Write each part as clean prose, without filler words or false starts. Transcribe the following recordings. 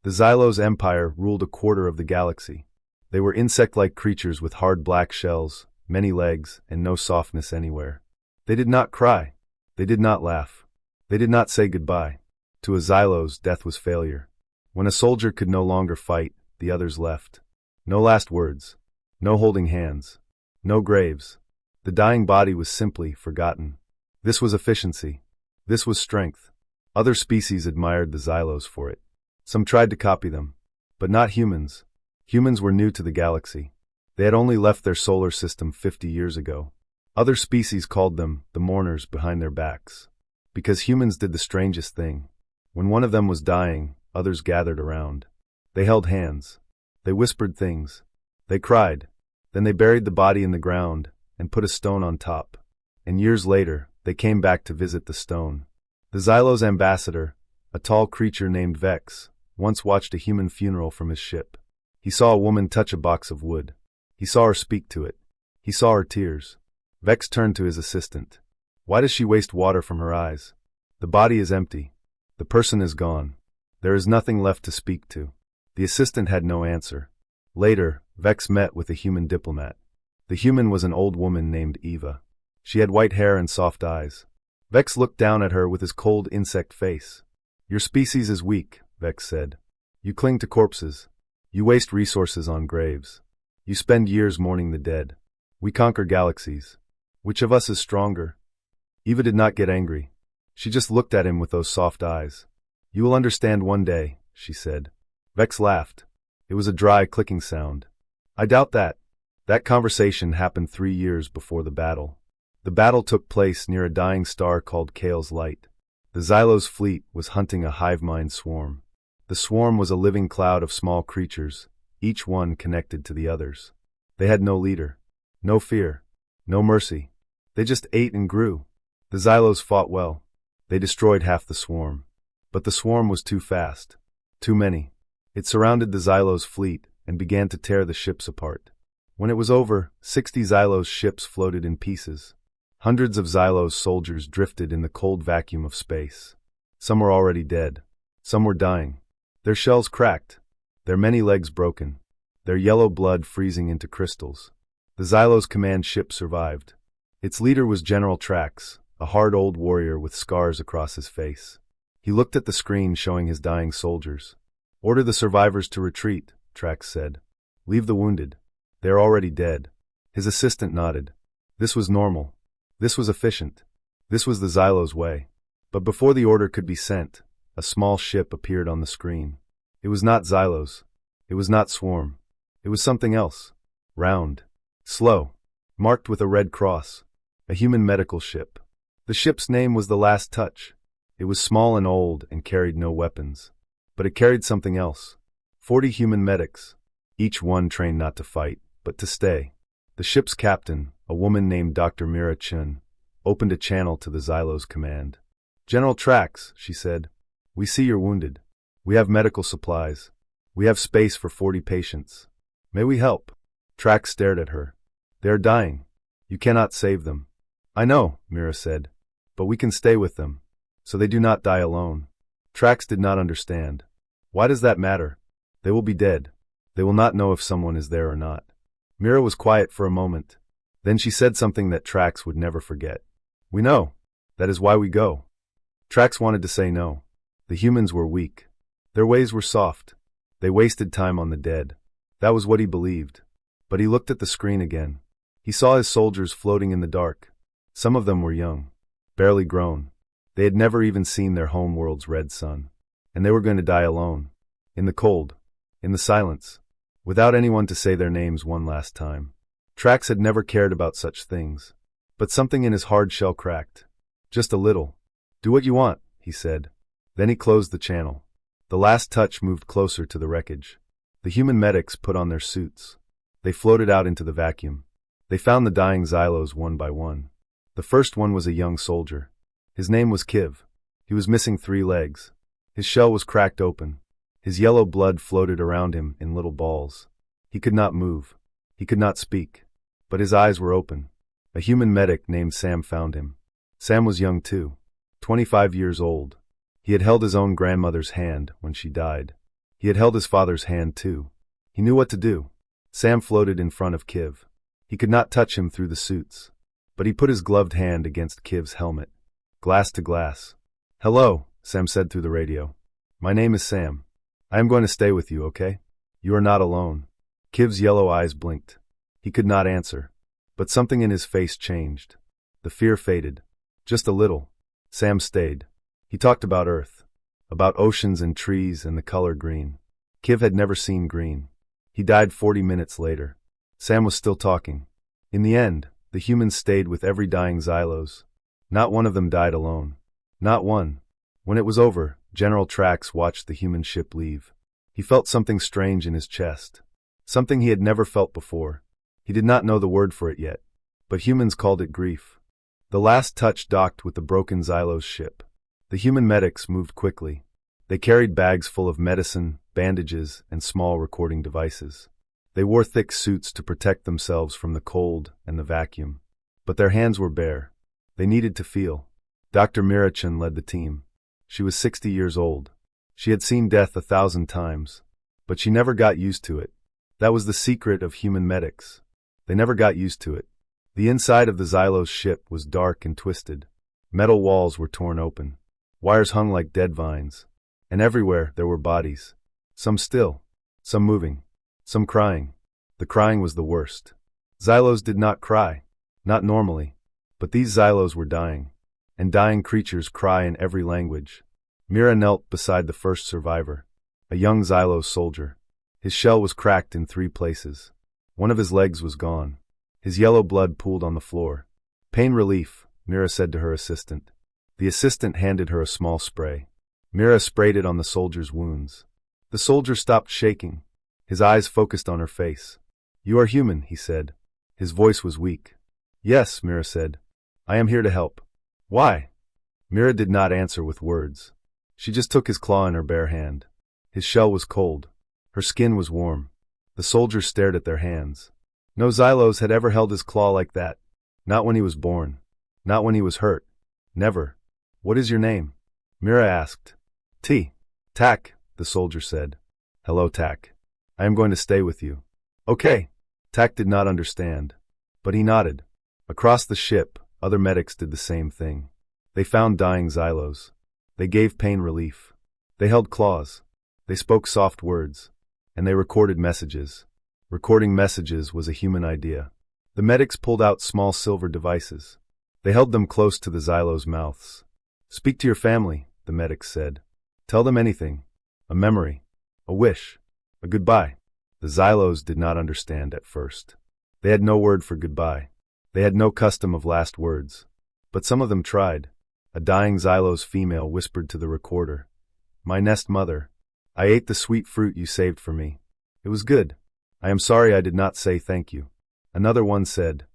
The Xylos Empire ruled a quarter of the galaxy. They were insect-like creatures with hard black shells, many legs, and no softness anywhere. They did not cry. They did not laugh. They did not say goodbye. To a Xylos, death was failure. When a soldier could no longer fight, the others left. No last words. No holding hands. No graves. The dying body was simply forgotten. This was efficiency. This was strength. Other species admired the Xylos for it. Some tried to copy them. But not humans. Humans were new to the galaxy. They had only left their solar system 50 years ago. Other species called them the mourners behind their backs. Because humans did the strangest thing. When one of them was dying, others gathered around. They held hands. They whispered things. They cried. Then they buried the body in the ground and put a stone on top. And years later, they came back to visit the stone. The Xylos ambassador, a tall creature named Vex, once watched a human funeral from his ship. He saw a woman touch a box of wood. He saw her speak to it. He saw her tears. Vex turned to his assistant. Why does she waste water from her eyes? The body is empty. The person is gone. There is nothing left to speak to. The assistant had no answer. Later, Vex met with a human diplomat. The human was an old woman named Eva. She had white hair and soft eyes. Vex looked down at her with his cold insect face. Your species is weak, Vex said. You cling to corpses. You waste resources on graves. You spend years mourning the dead. We conquer galaxies. Which of us is stronger? Eva did not get angry. She just looked at him with those soft eyes. You will understand one day, she said. Vex laughed. It was a dry, clicking sound. I doubt that. That conversation happened 3 years before the battle. The battle took place near a dying star called Kale's Light. The Xylos fleet was hunting a hive mind swarm. The swarm was a living cloud of small creatures, each one connected to the others. They had no leader, no fear, no mercy. They just ate and grew. The Xylos fought well. They destroyed half the swarm. But the swarm was too fast. Too many. It surrounded the Xylos fleet and began to tear the ships apart. When it was over, 60 Xylos ships floated in pieces. Hundreds of Xylos soldiers drifted in the cold vacuum of space. Some were already dead. Some were dying. Their shells cracked. Their many legs broken. Their yellow blood freezing into crystals. The Xylos command ship survived. Its leader was General Trax, a hard old warrior with scars across his face. He looked at the screen showing his dying soldiers. Order the survivors to retreat, Trax said. Leave the wounded. They are already dead. His assistant nodded. This was normal. This was efficient. This was the Xylos way. But before the order could be sent, a small ship appeared on the screen. It was not Xylos. It was not Swarm. It was something else. Round. Slow. Marked with a red cross. A human medical ship. The ship's name was the Last Touch. It was small and old and carried no weapons. But it carried something else. 40 human medics. Each one trained not to fight, but to stay. The ship's captain, a woman named Dr. Mira Chun, opened a channel to the Xylos command. General Trax, she said, we see you're wounded. We have medical supplies. We have space for 40 patients. May we help? Trax stared at her. They are dying. You cannot save them. I know, Mira said, but we can stay with them, so they do not die alone. Trax did not understand. Why does that matter? They will be dead. They will not know if someone is there or not. Mira was quiet for a moment. Then she said something that Trax would never forget. We know. That is why we go. Trax wanted to say no. The humans were weak. Their ways were soft. They wasted time on the dead. That was what he believed. But he looked at the screen again. He saw his soldiers floating in the dark. Some of them were young, barely grown. They had never even seen their home world's red sun. And they were going to die alone. In the cold. In the silence. Without anyone to say their names one last time. Trax had never cared about such things. But something in his hard shell cracked. Just a little. Do what you want, he said. Then he closed the channel. The Last Touch moved closer to the wreckage. The human medics put on their suits. They floated out into the vacuum. They found the dying Xylos one by one. The first one was a young soldier. His name was Kiv. He was missing 3 legs. His shell was cracked open. His yellow blood floated around him in little balls. He could not move. He could not speak. But his eyes were open. A human medic named Sam found him. Sam was young too. 25 years old. He had held his own grandmother's hand when she died. He had held his father's hand too. He knew what to do. Sam floated in front of Kiv. He could not touch him through the suits, but he put his gloved hand against Kiv's helmet. Glass to glass. "Hello," Sam said through the radio. "My name is Sam. I am going to stay with you, okay? You are not alone." Kiv's yellow eyes blinked. He could not answer, but something in his face changed. The fear faded. Just a little. Sam stayed. He talked about Earth, about oceans and trees and the color green. Kiv had never seen green. He died 40 minutes later. Sam was still talking. In the end, the humans stayed with every dying Xylos. Not one of them died alone. Not one. When it was over, General Trax watched the human ship leave. He felt something strange in his chest. Something he had never felt before. He did not know the word for it yet, but humans called it grief. The last touch docked with the broken Xylos ship. The human medics moved quickly. They carried bags full of medicine, bandages, and small recording devices. They wore thick suits to protect themselves from the cold and the vacuum. But their hands were bare. They needed to feel. Dr. Mirachan led the team. She was 60 years old. She had seen death 1,000 times, but she never got used to it. That was the secret of human medics. They never got used to it. The inside of the Xylos ship was dark and twisted. Metal walls were torn open. Wires hung like dead vines. And everywhere there were bodies. Some still, some moving, some crying. The crying was the worst. Xylos did not cry, not normally, but these Xylos were dying. And dying creatures cry in every language. Mira knelt beside the first survivor, a young Xylos soldier. His shell was cracked in 3 places. One of his legs was gone. His yellow blood pooled on the floor. "Pain relief," Mira said to her assistant. The assistant handed her a small spray. Mira sprayed it on the soldier's wounds. The soldier stopped shaking. His eyes focused on her face. "You are human," he said. His voice was weak. "Yes," Mira said. "I am here to help." "Why?" Mira did not answer with words. She just took his claw in her bare hand. His shell was cold. Her skin was warm. The soldiers stared at their hands. No Xylos had ever held his claw like that. Not when he was born. Not when he was hurt. Never. "What is your name?" Mira asked. Tak, the soldier said. "Hello, Tak. I am going to stay with you." "Okay." Tak did not understand, but he nodded. Across the ship, other medics did the same thing. They found dying Xylos. They gave pain relief. They held claws. They spoke soft words. And they recorded messages. Recording messages was a human idea. The medics pulled out small silver devices. They held them close to the Xylos' mouths. "Speak to your family," the medics said. "Tell them anything. A memory. A wish. A goodbye." The Xylos did not understand at first. They had no word for goodbye. They had no custom of last words. But some of them tried. A dying Xylos female whispered to the recorder, "My nest mother. I ate the sweet fruit you saved for me. It was good. I am sorry I did not say thank you." Another one said,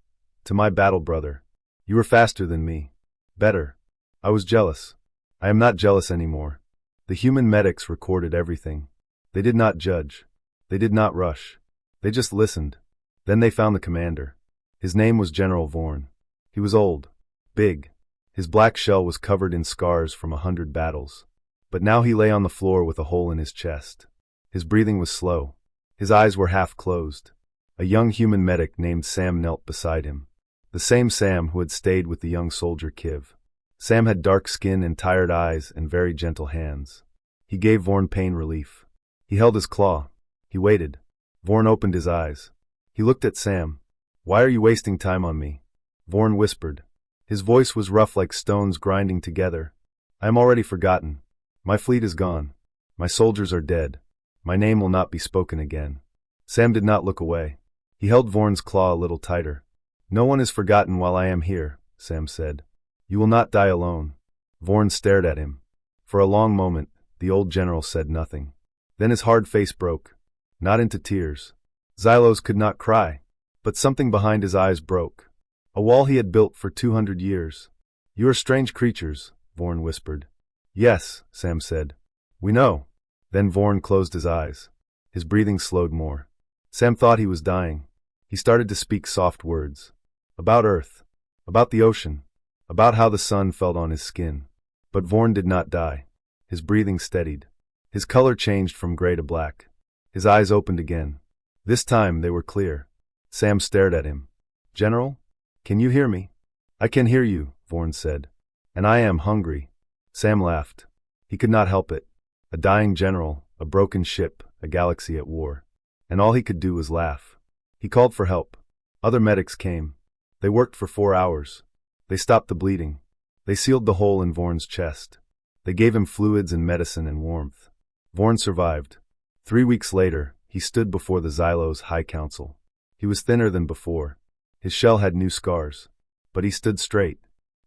"To my battle brother. You were faster than me. Better. I was jealous. I am not jealous anymore." The human medics recorded everything. They did not judge. They did not rush. They just listened. Then they found the commander. His name was General Vorn. He was old. Big. His black shell was covered in scars from 100 battles. But now he lay on the floor with a hole in his chest. His breathing was slow. His eyes were half closed. A young human medic named Sam knelt beside him. The same Sam who had stayed with the young soldier Kiv. Sam had dark skin and tired eyes and very gentle hands. He gave Vorn pain relief. He held his claw. He waited. Vorn opened his eyes. He looked at Sam. "Why are you wasting time on me?" Vorn whispered. His voice was rough like stones grinding together. "I am already forgotten. My fleet is gone. My soldiers are dead. My name will not be spoken again." Sam did not look away. He held Vorn's claw a little tighter. "No one is forgotten while I am here," Sam said. "You will not die alone." Vorn stared at him. For a long moment, the old general said nothing. Then his hard face broke. Not into tears. Xylos could not cry. But something behind his eyes broke. A wall he had built for 200 years. "You are strange creatures," Vorn whispered. "Yes," Sam said. "We know." Then Vorn closed his eyes. His breathing slowed more. Sam thought he was dying. He started to speak soft words. About Earth. About the ocean. About how the sun felt on his skin. But Vorn did not die. His breathing steadied. His color changed from gray to black. His eyes opened again. This time they were clear. Sam stared at him. "General? Can you hear me?" "I can hear you," Vorn said. "And I am hungry." Sam laughed. He could not help it. A dying general, a broken ship, a galaxy at war. And all he could do was laugh. He called for help. Other medics came. They worked for 4 hours. They stopped the bleeding. They sealed the hole in Vorn's chest. They gave him fluids and medicine and warmth. Vorn survived. 3 weeks later, he stood before the Xylos High Council. He was thinner than before. His shell had new scars. But he stood straight.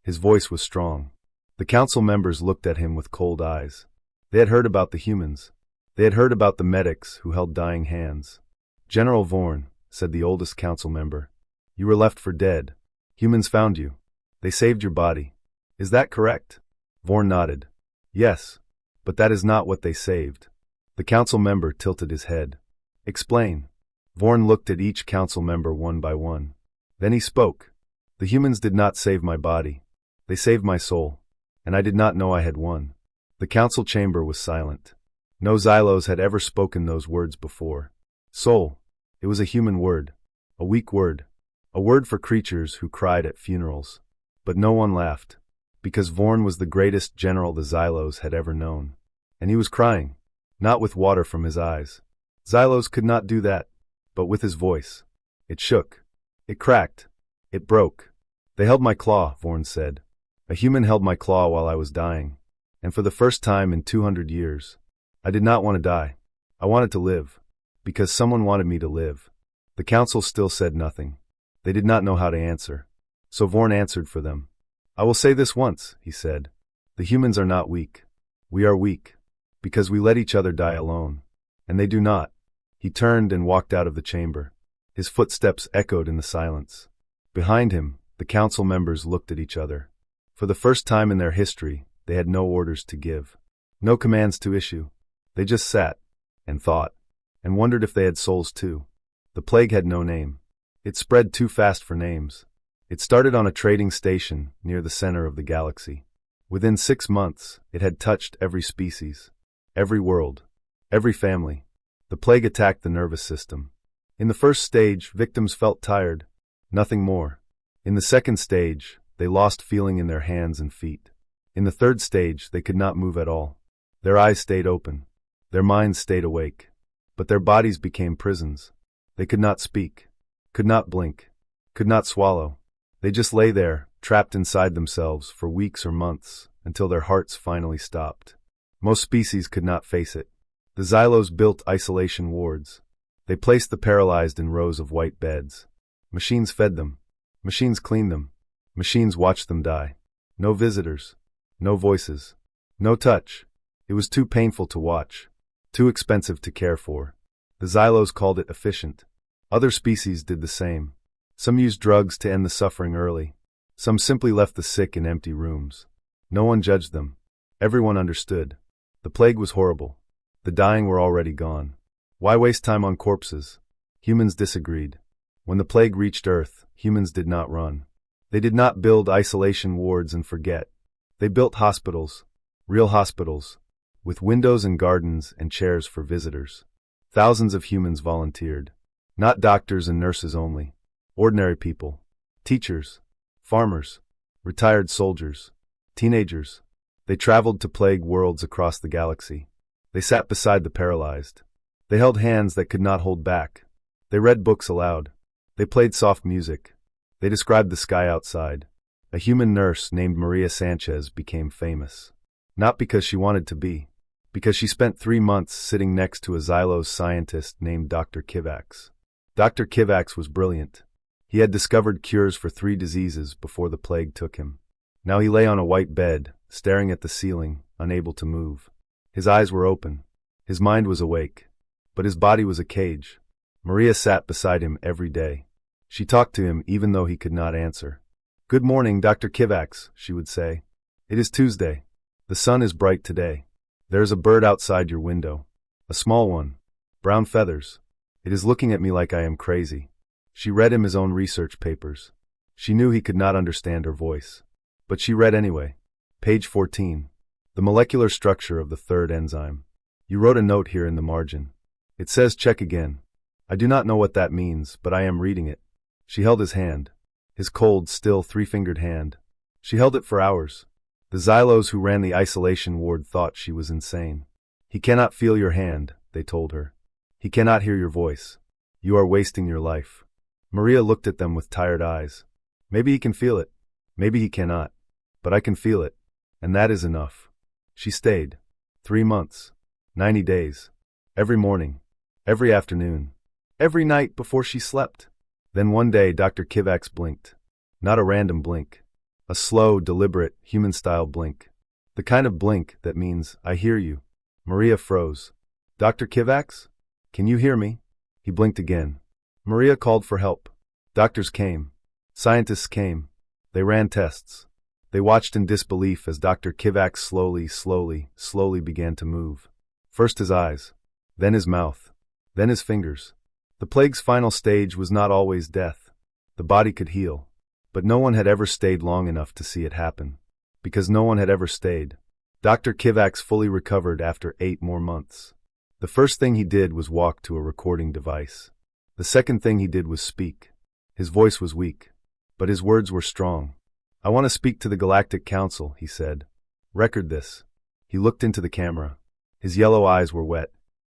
His voice was strong. The council members looked at him with cold eyes. They had heard about the humans. They had heard about the medics who held dying hands. "General Vorn," said the oldest council member, "you were left for dead. Humans found you. They saved your body. Is that correct?" Vorn nodded. "Yes, but that is not what they saved." The council member tilted his head. "Explain." Vorn looked at each council member one by one. Then he spoke. "The humans did not save my body. They saved my soul. And I did not know I had won." The council chamber was silent. No Xylos had ever spoken those words before. Soul. It was a human word. A weak word. A word for creatures who cried at funerals. But no one laughed. Because Vorn was the greatest general the Xylos had ever known. And he was crying. Not with water from his eyes. Xylos could not do that. But with his voice. It shook. It cracked. It broke. "They held my claw," Vorn said. "A human held my claw while I was dying. And for the first time in 200 years, I did not want to die. I wanted to live. Because someone wanted me to live." The council still said nothing. They did not know how to answer. So Vorn answered for them. "I will say this once," he said. "The humans are not weak. We are weak. Because we let each other die alone. And they do not." He turned and walked out of the chamber. His footsteps echoed in the silence. Behind him, the council members looked at each other. For the first time in their history, they had no orders to give. No commands to issue. They just sat, and thought, and wondered if they had souls too. The plague had no name. It spread too fast for names. It started on a trading station near the center of the galaxy. Within 6 months, it had touched every species, every world, every family. The plague attacked the nervous system. In the first stage, victims felt tired. Nothing more. In the second stage, they lost feeling in their hands and feet. In the third stage, they could not move at all. Their eyes stayed open. Their minds stayed awake. But their bodies became prisons. They could not speak, could not blink, could not swallow. They just lay there, trapped inside themselves for weeks or months, until their hearts finally stopped. Most species could not face it. The Xylos built isolation wards. They placed the paralyzed in rows of white beds. Machines fed them. Machines cleaned them. Machines watched them die. No visitors. No voices. No touch. It was too painful to watch. Too expensive to care for. The Xylos called it efficient. Other species did the same. Some used drugs to end the suffering early. Some simply left the sick in empty rooms. No one judged them. Everyone understood. The plague was horrible. The dying were already gone. Why waste time on corpses? Humans disagreed. When the plague reached Earth, humans did not run. They did not build isolation wards and forget. They built hospitals. Real hospitals. With windows and gardens and chairs for visitors. Thousands of humans volunteered. Not doctors and nurses only. Ordinary people. Teachers. Farmers. Retired soldiers. Teenagers. They traveled to plague worlds across the galaxy. They sat beside the paralyzed. They held hands that could not hold back. They read books aloud. They played soft music. They described the sky outside. A human nurse named Maria Sanchez became famous. Not because she wanted to be. Because she spent 3 months sitting next to a Xylos scientist named Dr. Kivax. Dr. Kivax was brilliant. He had discovered cures for 3 diseases before the plague took him. Now he lay on a white bed, staring at the ceiling, unable to move. His eyes were open. His mind was awake. But his body was a cage. Maria sat beside him every day. She talked to him even though he could not answer. "Good morning, Dr. Kivax," she would say. "It is Tuesday. The sun is bright today. There is a bird outside your window. A small one. Brown feathers. It is looking at me like I am crazy." She read him his own research papers. She knew he could not understand her voice. But she read anyway. Page 14. The molecular structure of the third enzyme. You wrote a note here in the margin. It says check again. I do not know what that means, but I am reading it. She held his hand. His cold, still, three-fingered hand. She held it for hours. The Xylos who ran the isolation ward thought she was insane. He cannot feel your hand, they told her. He cannot hear your voice. You are wasting your life. Maria looked at them with tired eyes. Maybe he can feel it. Maybe he cannot. But I can feel it. And that is enough. She stayed. 3 months. 90 days. Every morning. Every afternoon. Every night before she slept. Then one day Dr. Kivax blinked. Not a random blink. A slow, deliberate, human-style blink. The kind of blink that means, I hear you. Maria froze. Dr. Kivax? Can you hear me? He blinked again. Maria called for help. Doctors came. Scientists came. They ran tests. They watched in disbelief as Dr. Kivax slowly began to move. First his eyes. Then his mouth. Then his fingers. The plague's final stage was not always death. The body could heal. But no one had ever stayed long enough to see it happen. Because no one had ever stayed. Dr. Kivax fully recovered after 8 more months. The first thing he did was walk to a recording device. The second thing he did was speak. His voice was weak. But his words were strong. I want to speak to the Galactic Council, he said. Record this. He looked into the camera. His yellow eyes were wet.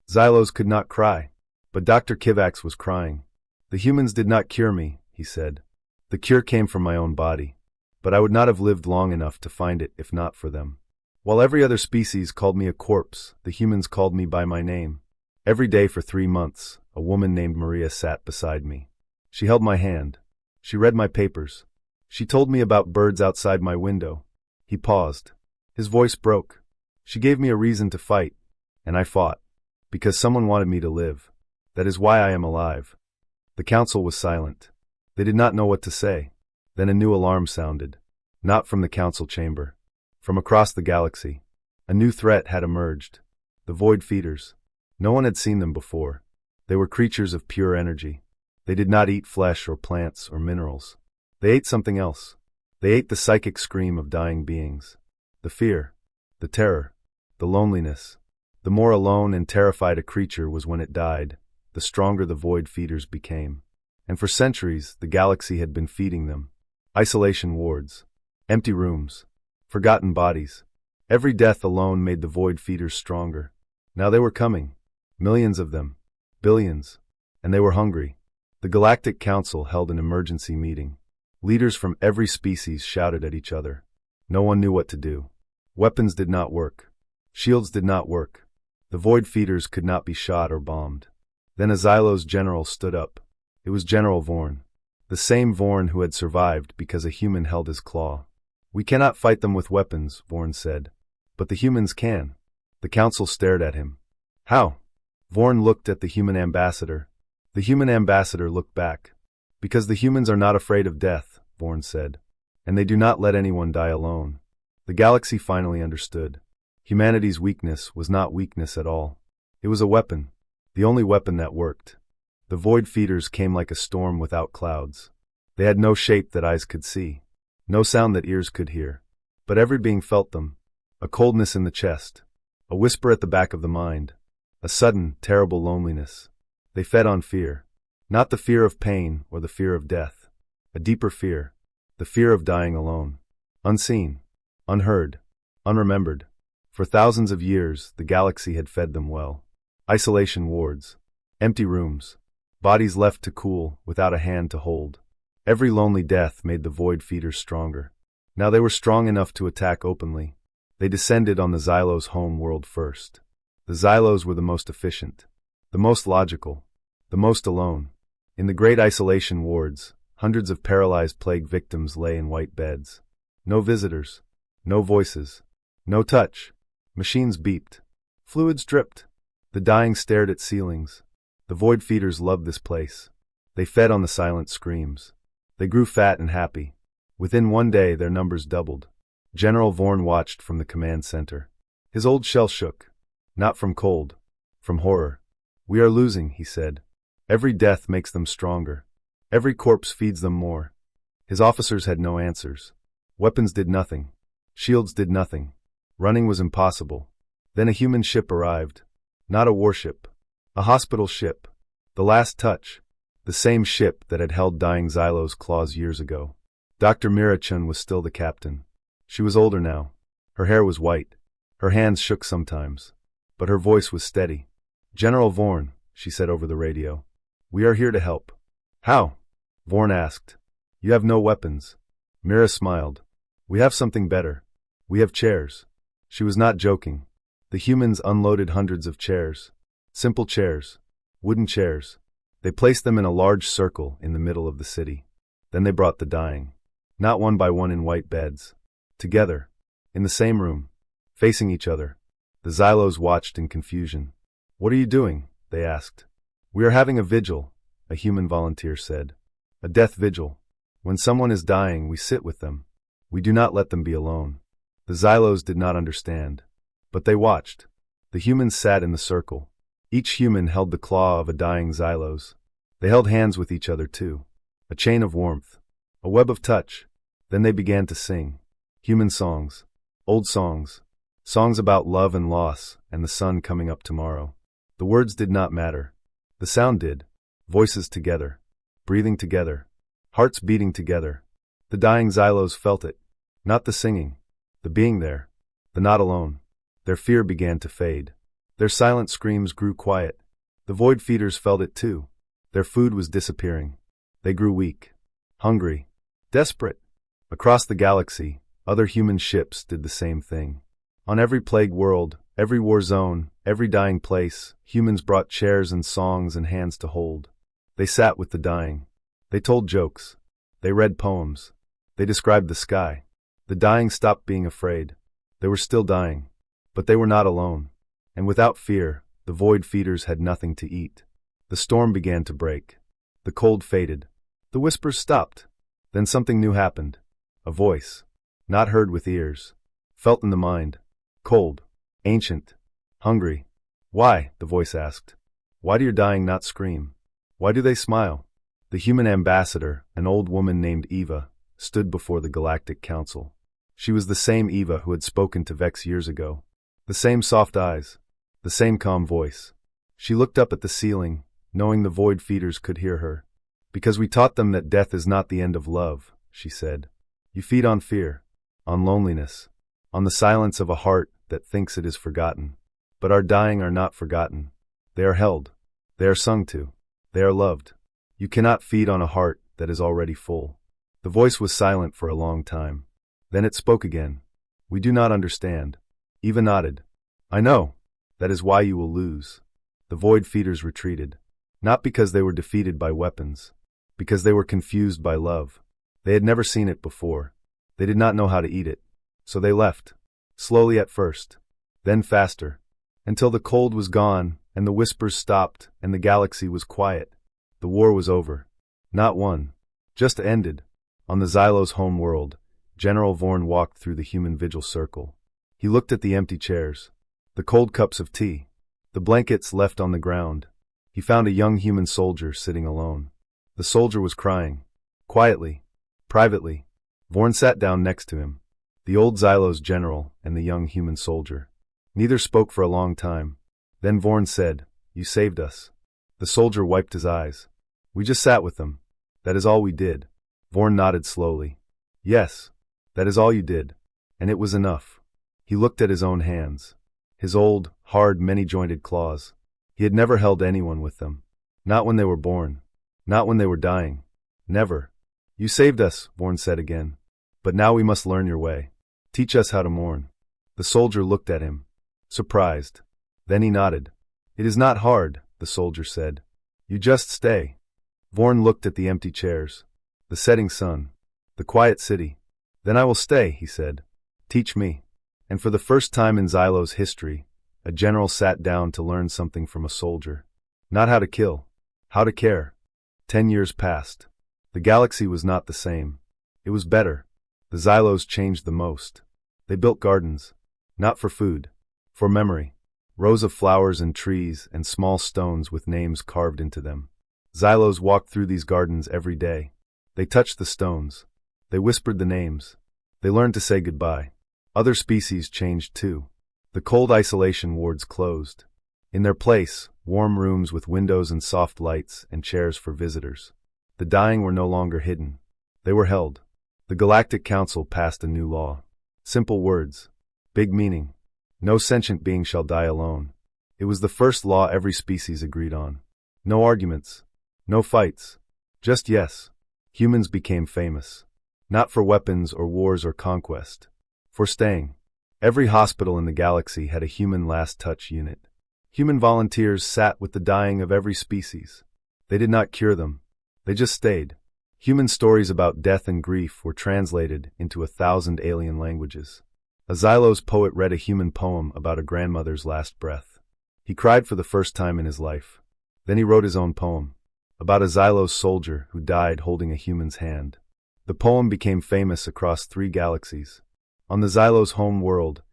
Xylos could not cry. But Dr. Kivax was crying. The humans did not cure me, he said. The cure came from my own body. But I would not have lived long enough to find it if not for them. While every other species called me a corpse, the humans called me by my name. Every day for 3 months, a woman named Maria sat beside me. She held my hand. She read my papers. She told me about birds outside my window. He paused. His voice broke. She gave me a reason to fight. And I fought. Because someone wanted me to live. That is why I am alive. The council was silent. They did not know what to say. Then a new alarm sounded. Not from the council chamber. From across the galaxy. A new threat had emerged. The void feeders. No one had seen them before. They were creatures of pure energy. They did not eat flesh or plants or minerals. They ate something else. They ate the psychic scream of dying beings. The fear. The terror. The loneliness. The more alone and terrified a creature was when it died, the stronger the void feeders became. And for centuries, the galaxy had been feeding them. Isolation wards. Empty rooms. Forgotten bodies. Every death alone made the void feeders stronger. Now they were coming. Millions of them. Billions. And they were hungry. The Galactic Council held an emergency meeting. Leaders from every species shouted at each other. No one knew what to do. Weapons did not work. Shields did not work. The void feeders could not be shot or bombed. Then a Xylos general stood up. It was General Vorn. The same Vorn who had survived because a human held his claw. We cannot fight them with weapons, Vorn said. But the humans can. The council stared at him. How? Vorn looked at the human ambassador. The human ambassador looked back. Because the humans are not afraid of death, Vorn said. And they do not let anyone die alone. The galaxy finally understood. Humanity's weakness was not weakness at all. It was a weapon. The only weapon that worked. The void feeders came like a storm without clouds. They had no shape that eyes could see. No sound that ears could hear. But every being felt them. A coldness in the chest. A whisper at the back of the mind. A sudden, terrible loneliness. They fed on fear. Not the fear of pain or the fear of death. A deeper fear. The fear of dying alone. Unseen. Unheard. Unremembered. For thousands of years, the galaxy had fed them well. Isolation wards. Empty rooms. Bodies left to cool, without a hand to hold. Every lonely death made the void feeders stronger. Now they were strong enough to attack openly. They descended on the Xylos' home world first. The Xylos were the most efficient. The most logical. The most alone. In the great isolation wards, hundreds of paralyzed plague victims lay in white beds. No visitors. No voices. No touch. Machines beeped. Fluids dripped. The dying stared at ceilings. The void feeders loved this place. They fed on the silent screams. They grew fat and happy. Within 1 day their numbers doubled. General Vorn watched from the command center. His old shell shook. Not from cold. From horror. We are losing, he said. Every death makes them stronger. Every corpse feeds them more. His officers had no answers. Weapons did nothing. Shields did nothing. Running was impossible. Then a human ship arrived. Not a warship. A hospital ship. The last touch. The same ship that had held dying Xylo's claws years ago. Dr. Mirachun was still the captain. She was older now. Her hair was white. Her hands shook sometimes. But her voice was steady. General Vorn, she said over the radio. We are here to help. How? Vorn asked. You have no weapons. Mira smiled. We have something better. We have chairs. She was not joking. The humans unloaded hundreds of chairs. Simple chairs. Wooden chairs. They placed them in a large circle in the middle of the city. Then they brought the dying. Not one by one in white beds. Together. In the same room. Facing each other. The Xylos watched in confusion. What are you doing? They asked. We are having a vigil, a human volunteer said. A death vigil. When someone is dying, we sit with them. We do not let them be alone. The Xylos did not understand. But they watched. The humans sat in the circle. Each human held the claw of a dying Xylos. They held hands with each other too. A chain of warmth. A web of touch. Then they began to sing. Human songs. Old songs. Songs about love and loss and the sun coming up tomorrow. The words did not matter. The sound did. Voices together. Breathing together. Hearts beating together. The dying Xylos felt it. Not the singing. The being there. The not alone. Their fear began to fade. Their silent screams grew quiet. The void feeders felt it too. Their food was disappearing. They grew weak. Hungry. Desperate. Across the galaxy, other human ships did the same thing. On every plague world, every war zone, every dying place, humans brought chairs and songs and hands to hold. They sat with the dying. They told jokes. They read poems. They described the sky. The dying stopped being afraid. They were still dying. But they were not alone. And without fear, the void feeders had nothing to eat. The storm began to break. The cold faded. The whispers stopped. Then something new happened. A voice. Not heard with ears. Felt in the mind. Cold. Ancient. Hungry. Why? The voice asked. Why do your dying not scream? Why do they smile? The human ambassador, an old woman named Eva, stood before the Galactic Council. She was the same Eva who had spoken to Vex years ago. The same soft eyes. The same calm voice. She looked up at the ceiling, knowing the void feeders could hear her. Because we taught them that death is not the end of love, she said. You feed on fear, on loneliness, on the silence of a heart that thinks it is forgotten. But our dying are not forgotten. They are held. They are sung to. They are loved. You cannot feed on a heart that is already full. The voice was silent for a long time. Then it spoke again. We do not understand. Eva nodded. I know. That is why you will lose. The void feeders retreated. Not because they were defeated by weapons. Because they were confused by love. They had never seen it before. They did not know how to eat it. So they left. Slowly at first. Then faster. Until the cold was gone, and the whispers stopped, and the galaxy was quiet. The war was over. Not won. Just ended. On the Xylos' home world, General Vorn walked through the human vigil circle. He looked at the empty chairs. The cold cups of tea. The blankets left on the ground. He found a young human soldier sitting alone. The soldier was crying. Quietly. Privately. Vorn sat down next to him. The old Xylos general and the young human soldier. Neither spoke for a long time. Then Vorn said, You saved us. The soldier wiped his eyes. We just sat with them. That is all we did. Vorn nodded slowly. Yes. That is all you did. And it was enough. He looked at his own hands. His old, hard, many-jointed claws. He had never held anyone with them. Not when they were born. Not when they were dying. Never. You saved us, Vorn said again. But now we must learn your way. Teach us how to mourn. The soldier looked at him. Surprised. Then he nodded. It is not hard, the soldier said. You just stay. Vorn looked at the empty chairs. The setting sun. The quiet city. Then I will stay, he said. Teach me. And for the first time in Xylos' history, a general sat down to learn something from a soldier. Not how to kill. How to care. 10 years passed. The galaxy was not the same. It was better. The Xylos changed the most. They built gardens. Not for food. For memory. Rows of flowers and trees and small stones with names carved into them. Xylos walked through these gardens every day. They touched the stones. They whispered the names. They learned to say goodbye. Other species changed too. The cold isolation wards closed. In their place, warm rooms with windows and soft lights and chairs for visitors. The dying were no longer hidden. They were held. The Galactic Council passed a new law. Simple words. Big meaning. No sentient being shall die alone. It was the first law every species agreed on. No arguments. No fights. Just yes. Humans became famous. Not for weapons or wars or conquest. For staying. Every hospital in the galaxy had a human last touch unit. Human volunteers sat with the dying of every species. They did not cure them. They just stayed. Human stories about death and grief were translated into 1,000 alien languages. A Xylos poet read a human poem about a grandmother's last breath. He cried for the first time in his life. Then he wrote his own poem, about a Xylos soldier who died holding a human's hand. The poem became famous across 3 galaxies. On the Xylos home world,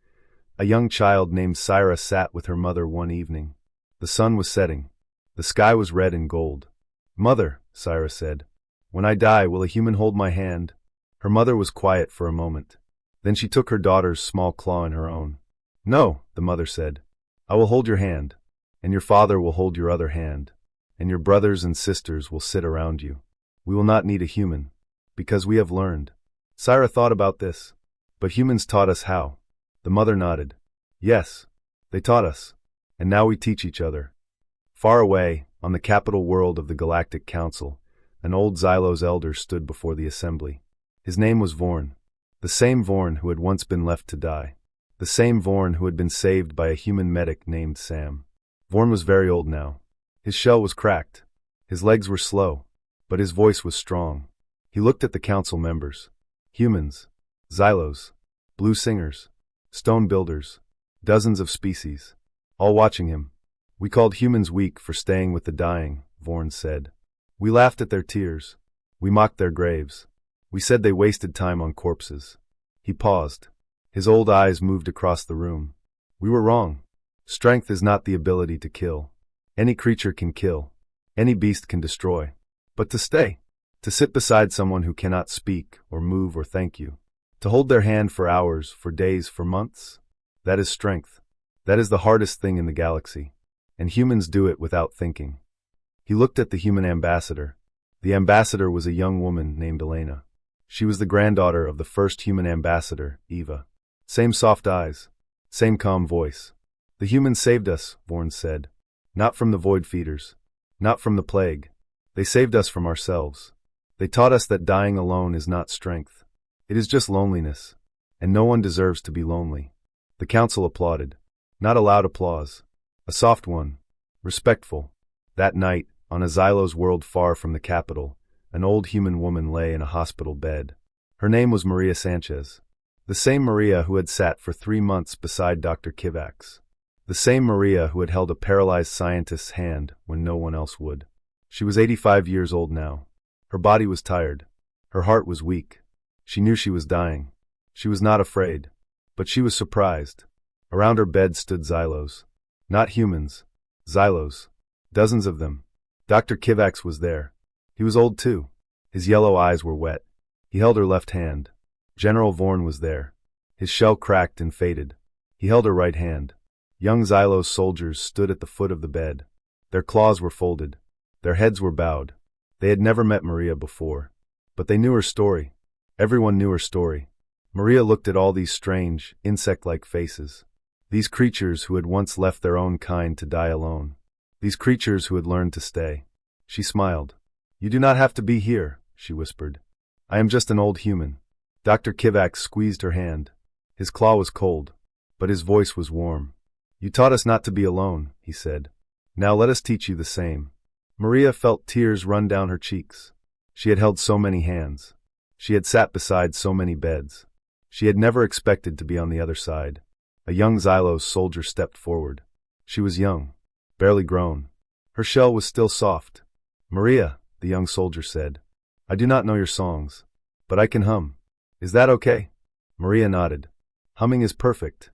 a young child named Syra sat with her mother one evening. The sun was setting. The sky was red and gold. "Mother," Syra said, "when I die, will a human hold my hand?" Her mother was quiet for a moment. Then she took her daughter's small claw in her own. "No," the mother said. "I will hold your hand, and your father will hold your other hand, and your brothers and sisters will sit around you. We will not need a human, because we have learned." Syra thought about this. "But humans taught us how." The mother nodded. "Yes, they taught us, and now we teach each other." Far away, on the capital world of the Galactic Council, an old Xylos elder stood before the assembly. His name was Vorn. The same Vorn who had once been left to die. The same Vorn who had been saved by a human medic named Sam. Vorn was very old now. His shell was cracked. His legs were slow, but his voice was strong. He looked at the council members. Humans, Xylos, blue singers, stone builders, dozens of species, all watching him. "We called humans weak for staying with the dying," Vorn said. "We laughed at their tears. We mocked their graves. We said they wasted time on corpses." He paused. His old eyes moved across the room. "We were wrong. Strength is not the ability to kill. Any creature can kill. Any beast can destroy. But to stay, to sit beside someone who cannot speak or move or thank you, to hold their hand for hours, for days, for months, that is strength. That is the hardest thing in the galaxy. And humans do it without thinking." He looked at the human ambassador. The ambassador was a young woman named Elena. She was the granddaughter of the first human ambassador, Eva. Same soft eyes. Same calm voice. "The humans saved us," Vorn said. "Not from the void feeders. Not from the plague. They saved us from ourselves. They taught us that dying alone is not strength. It is just loneliness. And no one deserves to be lonely." The council applauded. Not a loud applause. A soft one. Respectful. That night, on a Xylos world far from the capital, an old human woman lay in a hospital bed. Her name was Maria Sanchez. The same Maria who had sat for 3 months beside Dr. Kivax. The same Maria who had held a paralyzed scientist's hand when no one else would. She was 85 years old now. Her body was tired. Her heart was weak. She knew she was dying. She was not afraid. But she was surprised. Around her bed stood Xylos. Not humans. Xylos. Dozens of them. Dr. Kivax was there. He was old too. His yellow eyes were wet. He held her left hand. General Vorn was there. His shell cracked and faded. He held her right hand. Young Xylos soldiers stood at the foot of the bed. Their claws were folded. Their heads were bowed. They had never met Maria before. But they knew her story. Everyone knew her story. Maria looked at all these strange, insect-like faces. These creatures who had once left their own kind to die alone. These creatures who had learned to stay. She smiled. "You do not have to be here," she whispered. "I am just an old human." Dr. Kivax squeezed her hand. His claw was cold, but his voice was warm. "You taught us not to be alone," he said. "Now let us teach you the same." Maria felt tears run down her cheeks. She had held so many hands. She had sat beside so many beds. She had never expected to be on the other side. A young Xylos soldier stepped forward. She was young, barely grown. Her shell was still soft. "Maria," the young soldier said, "I do not know your songs, but I can hum. Is that okay?" Maria nodded. "Humming is perfect."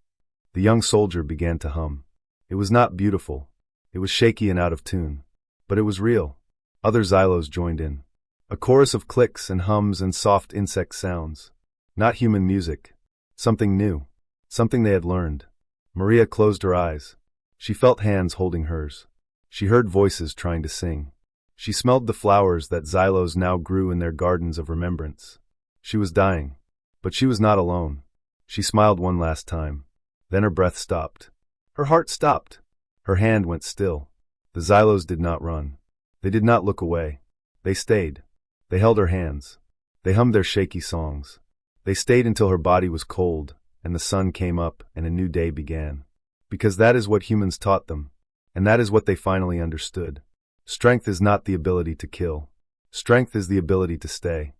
The young soldier began to hum. It was not beautiful. It was shaky and out of tune. But it was real. Other Xylos joined in. A chorus of clicks and hums and soft insect sounds. Not human music. Something new. Something they had learned. Maria closed her eyes. She felt hands holding hers. She heard voices trying to sing. She smelled the flowers that Xylos now grew in their gardens of remembrance. She was dying, but she was not alone. She smiled one last time. Then her breath stopped. Her heart stopped. Her hand went still. The Xylos did not run. They did not look away. They stayed. They held her hands. They hummed their shaky songs. They stayed until her body was cold, and the sun came up and a new day began. Because that is what humans taught them, and that is what they finally understood. Strength is not the ability to kill. Strength is the ability to stay.